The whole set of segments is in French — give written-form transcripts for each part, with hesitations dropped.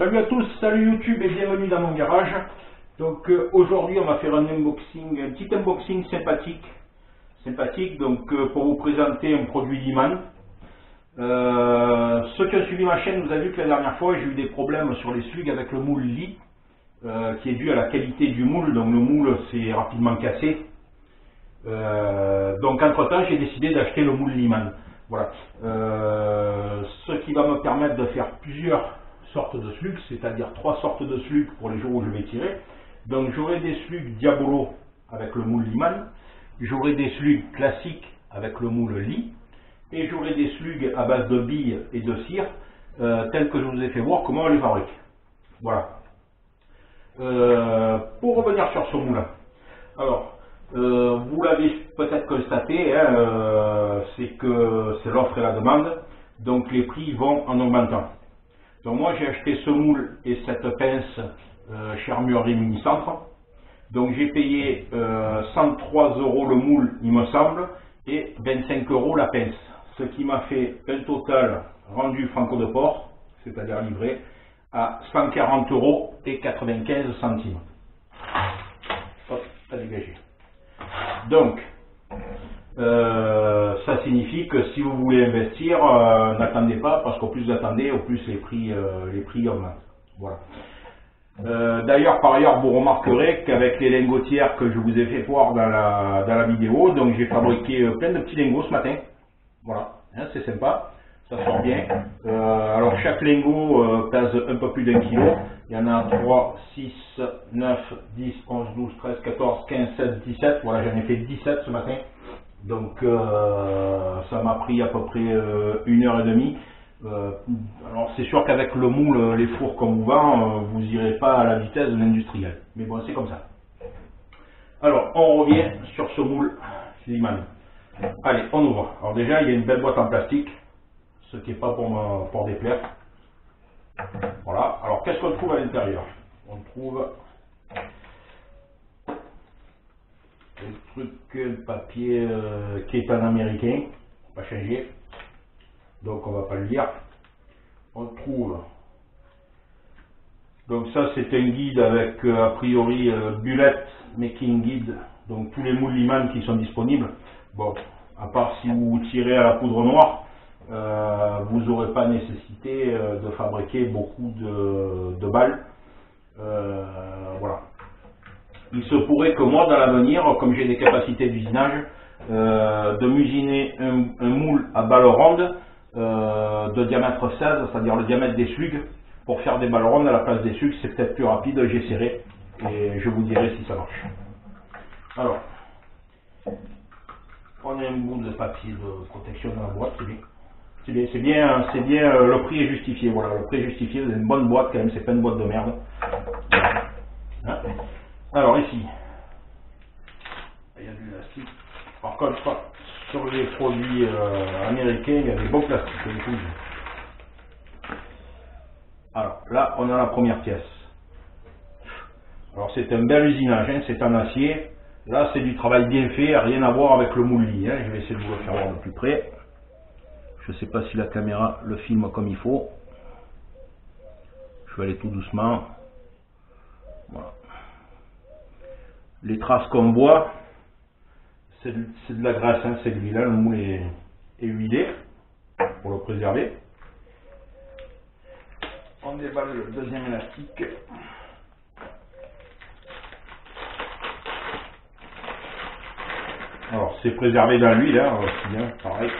Salut à tous, salut YouTube et bienvenue dans mon garage. Donc aujourd'hui on va faire un unboxing, un petit unboxing sympathique donc pour vous présenter un produit Liman. Ceux qui ont suivi ma chaîne, vous avez vu que la dernière fois j'ai eu des problèmes sur les slugs avec le moule Lee, qui est dû à la qualité du moule, donc le moule s'est rapidement cassé. Donc entre temps j'ai décidé d'acheter le moule Liman. Voilà, ce qui va me permettre de faire plusieurs sortes de slugs, c'est-à-dire 3 sortes de slugs pour les jours où je vais tirer. Donc j'aurai des slugs Diabolo avec le moule Liman, j'aurai des slugs classiques avec le moule Lee, et j'aurai des slugs à base de billes et de cire, tels que je vous ai fait voir comment on les fabrique. Voilà. Pour revenir sur ce moule, alors vous l'avez peut-être constaté, hein, c'est que c'est l'offre et la demande, donc les prix vont en augmentant. Donc moi j'ai acheté ce moule et cette pince chez Armurerie Mini-Centre. Donc j'ai payé 103 € le moule il me semble et 25 € la pince. Ce qui m'a fait un total rendu franco de port, c'est-à-dire livré, à 140,95 €. Hop, à dégager. Donc ça signifie que si vous voulez investir, n'attendez pas, parce qu'au plus vous attendez, au plus les prix augmentent. Voilà. D'ailleurs, par ailleurs, vous remarquerez qu'avec les lingotières que je vous ai fait voir dans la vidéo, donc j'ai fabriqué plein de petits lingots ce matin. Voilà, hein, c'est sympa, ça sort bien. Alors chaque lingot pèse un peu plus d'1 kg. Il y en a 3, 6, 9, 10, 11, 12, 13, 14, 15, 16, 17. Voilà, j'en ai fait 17 ce matin. Donc ça m'a pris à peu près 1h30. Alors c'est sûr qu'avec le moule, les fours qu'on vous vend, vous n'irez pas à la vitesse de l'industriel. Mais bon, c'est comme ça. Alors, on revient sur ce moule Liman. Allez, on ouvre. Alors déjà, il y a une belle boîte en plastique, ce qui n'est pas pour déplaire. Voilà. Alors, qu'est-ce qu'on trouve à l'intérieur? On trouve le truc, le papier qui est en américain, pas changé, donc on va pas le lire. On trouve, donc ça c'est un guide avec a priori bullet making guide, donc tous les moules Liman qui sont disponibles. Bon, à part si vous tirez à la poudre noire, vous n'aurez pas nécessité de fabriquer beaucoup de balles. Voilà. Il se pourrait que moi, dans l'avenir, comme j'ai des capacités d'usinage, de m'usiner un moule à balles rondes de diamètre 16, c'est-à-dire le diamètre des slugs, pour faire des balles rondes à la place des slugs. C'est peut-être plus rapide, j'essaierai et je vous dirai si ça marche. Alors, on a un bout de papier de protection dans la boîte, c'est bien. C'est bien, le prix est justifié. Voilà, le prix est justifié. Vous avez une bonne boîte quand même, c'est pas une boîte de merde. Hein? Alors ici, il y a du plastique. Par contre, sur les produits américains, il y a des beaux plastiques. Alors là, on a la première pièce. Alors c'est un bel usinage, hein, c'est en acier. Là, c'est du travail bien fait, rien à voir avec le moule Lee. Hein. Je vais essayer de vous le faire voir de plus près. Je ne sais pas si la caméra le filme comme il faut. Je vais aller tout doucement. Voilà. Les traces qu'on voit, c'est de la graisse, hein, c'est de l'huile. Le moule est huilé pour le préserver. On déballe le deuxième élastique. Alors c'est préservé dans l'huile, hein, aussi bien, pareil.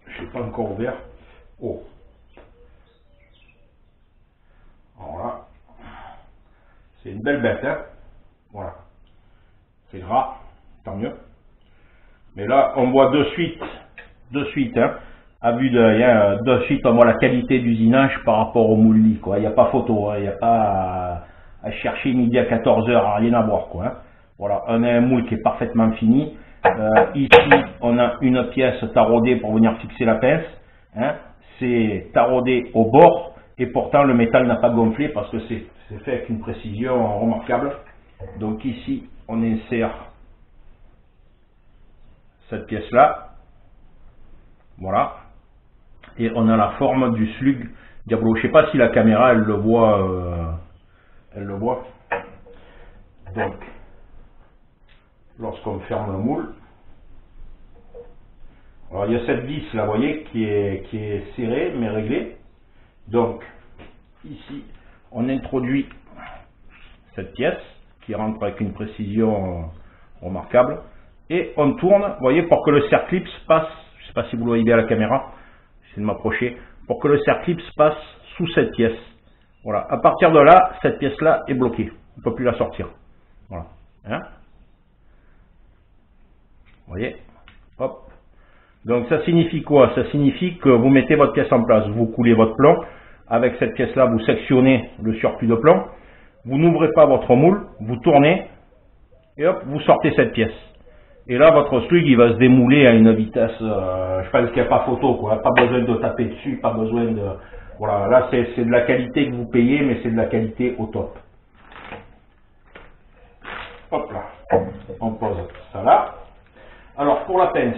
Je n'ai pas encore ouvert. Oh. Alors là, c'est une belle bête, hein. Voilà. C'est gras, tant mieux. Mais là, on voit de suite, hein, à vue d'œil, hein, de suite, on voit la qualité d'usinage par rapport au moule Lee, quoi. Il n'y a pas photo, hein, il n'y a pas à chercher midi à 14 h, rien à voir, quoi. Hein. Voilà, on a un moule qui est parfaitement fini. Ici, on a une pièce taraudée pour venir fixer la pince. Hein. C'est taraudé au bord et pourtant le métal n'a pas gonflé parce que c'est fait avec une précision remarquable. Donc ici, on insère cette pièce-là. Voilà. Et on a la forme du slug Diablo. Je sais pas si la caméra elle le voit. Elle le voit. Donc, lorsqu'on ferme le moule, alors il y a cette vis là, vous voyez, qui est serrée mais réglée. Donc, ici, on introduit cette pièce qui rentre avec une précision remarquable et on tourne, vous voyez, pour que le cerclips passe. Je ne sais pas si vous le voyez bien à la caméra, j'essaie de m'approcher, pour que le cerclips passe sous cette pièce. Voilà, à partir de là, cette pièce là est bloquée, on ne peut plus la sortir. Voilà, hein, vous voyez, hop. Donc ça signifie quoi? Ça signifie que vous mettez votre pièce en place, vous coulez votre plomb, avec cette pièce là vous sectionnez le surplus de plomb, vous n'ouvrez pas votre moule, vous tournez et hop, vous sortez cette pièce. Et là votre slug il va se démouler à une vitesse, je pense qu'il n'y a pas photo quoi, pas besoin de taper dessus, pas besoin de... Voilà, là c'est de la qualité que vous payez, mais c'est de la qualité au top. Hop là, on pose ça là. Alors pour la pince,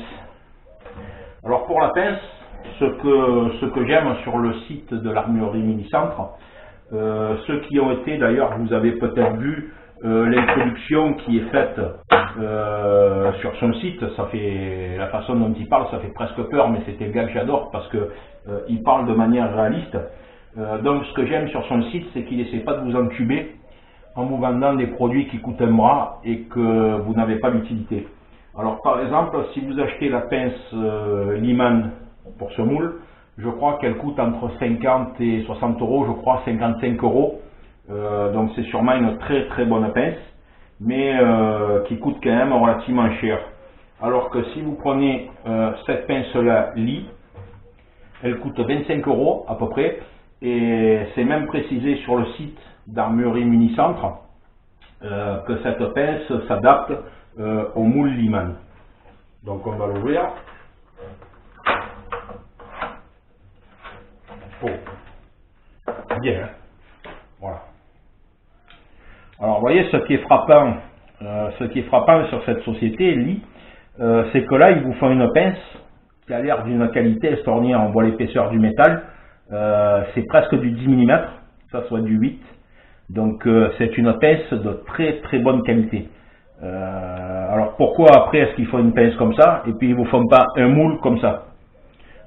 ce que j'aime sur le site de l'Armurerie Mini-Centre, ceux qui ont été d'ailleurs, vous avez peut-être vu l'introduction qui est faite sur son site, ça fait la façon dont il parle, ça fait presque peur, mais c'était le gars que j'adore parce que il parle de manière réaliste. Donc ce que j'aime sur son site, c'est qu'il n'essaie pas de vous entuber en vous vendant des produits qui coûtent un bras et que vous n'avez pas d'utilité. Alors par exemple, si vous achetez la pince Lyman pour ce moule, je crois qu'elle coûte entre 50 et 60 euros, je crois 55 euros. Donc c'est sûrement une très bonne pince, mais qui coûte quand même relativement cher. Alors que si vous prenez cette pince-là Lee, elle coûte 25 euros à peu près, et c'est même précisé sur le site d'Armurerie Mini-Centre que cette pince s'adapte au moule Lyman. Donc on va l'ouvrir. Oh, bien, hein, voilà. Alors vous voyez, ce qui est frappant sur cette société, Lee, c'est que là ils vous font une pince qui a l'air d'une qualité extraordinaire. On voit l'épaisseur du métal, c'est presque du 10 mm, ça soit du 8. Donc c'est une pince de très bonne qualité. Alors pourquoi après est-ce qu'ils font une pince comme ça et puis ils vous font pas un moule comme ça?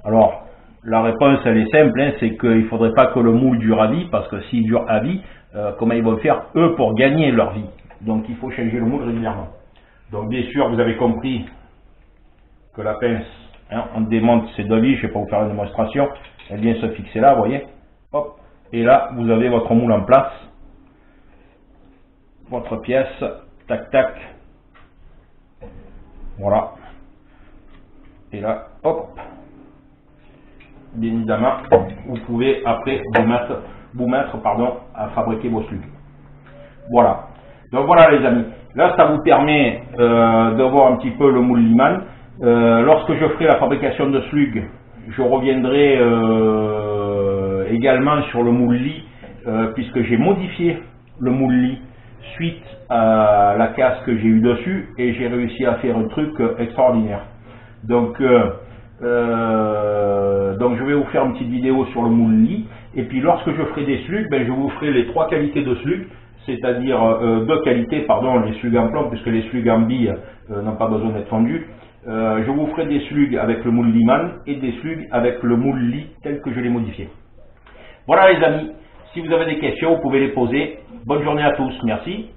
Alors la réponse elle est simple, hein, c'est qu'il ne faudrait pas que le moule dure à vie, parce que s'il dure à vie, comment ils vont faire eux pour gagner leur vie? Donc il faut changer le moule régulièrement. Donc bien sûr vous avez compris que la pince, hein, on démonte ces deux vis, je ne vais pas vous faire une démonstration, elle vient se fixer là, vous voyez, hop, et là vous avez votre moule en place, votre pièce, tac tac, voilà, et là, hop, bien évidemment, vous pouvez après vous mettre à fabriquer vos slugs. Voilà, donc voilà les amis, là ça vous permet de voir un petit peu le moule Lyman. Lorsque je ferai la fabrication de slugs, je reviendrai également sur le moule Lee, puisque j'ai modifié le moule Lee suite à la casse que j'ai eu dessus, et j'ai réussi à faire un truc extraordinaire. Donc je vais vous faire une petite vidéo sur le moule Lee, et puis lorsque je ferai des slugs, ben, je vous ferai les trois qualités de slugs, c'est-à-dire deux qualités, pardon, les slugs en plomb, puisque les slugs en bille n'ont pas besoin d'être fondus. Je vous ferai des slugs avec le moule Lyman et des slugs avec le moule Lee tel que je l'ai modifié. Voilà les amis, si vous avez des questions, vous pouvez les poser. Bonne journée à tous, merci.